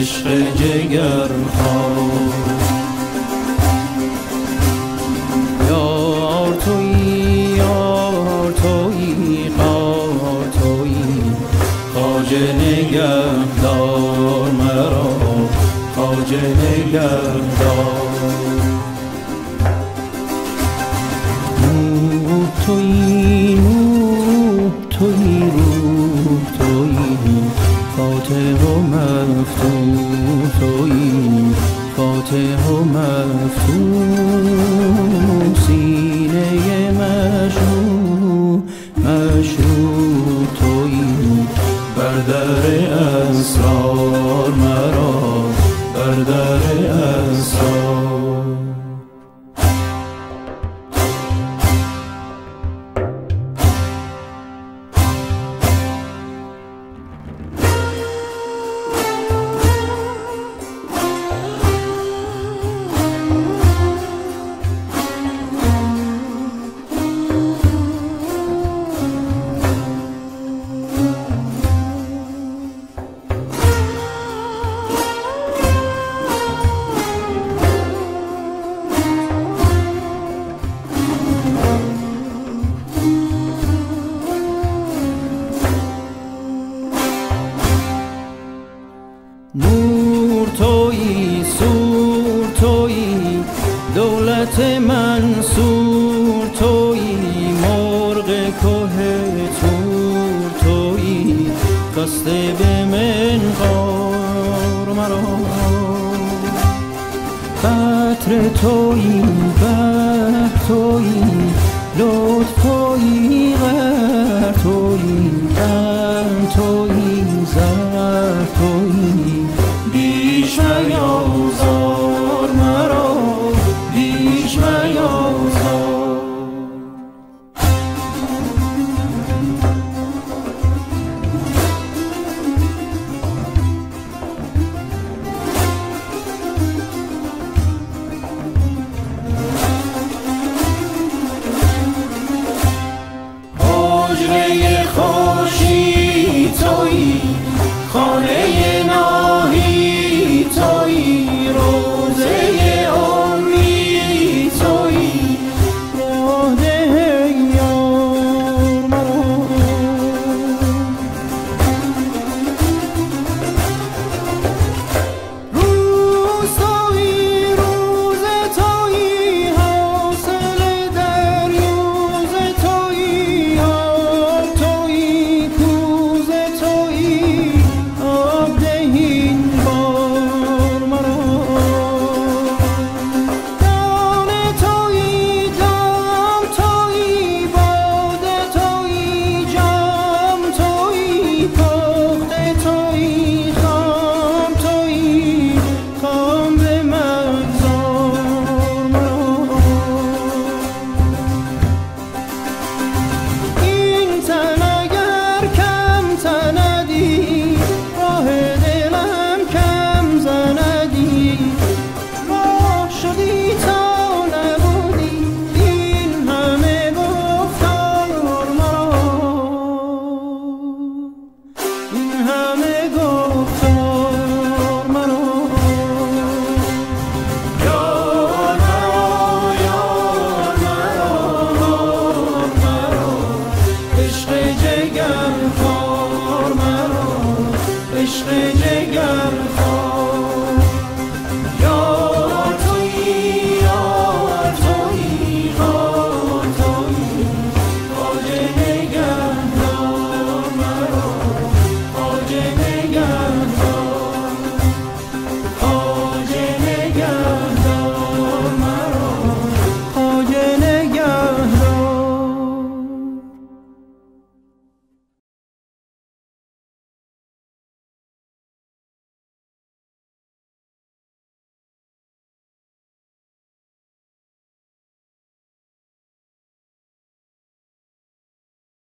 عشق جگر یار تویی یار تویی قهار تویی خواجه نگهدار مرا خواجه نگهدار نور تویی نور تویی روح تویی فاتح و مفتون تویی فاتح و مفتون سینه مشروع مشروع تویی بر در اسرار مرا بر در اسرار نور تویی سور تویی دولت منصور تویی مرغ که تور تویی قصد به منقار مرا قطر تویی بحر تویی لطف تویی غر تویی غم تویی زهر تویی بیش میازار مرا بیش میازار حجره خوشی تویی خانه ناهی تویی روزه امی تویی راده یار مرا روز تویی روز تویی حاصل دریوز تویی آب تویی کوز تویی آب دهین بار مرا دانه تویی دام تویی باده تویی جام تویی پخته تویی خام تویی خام به مگذار مرا این تن اگر کم تندی راه دلم کم زندی راه شدی تا نبودی این همه گفتار مرا این همه گفتار مرا یار مرا یار مرا عشق جگر خار مرا عشق جگر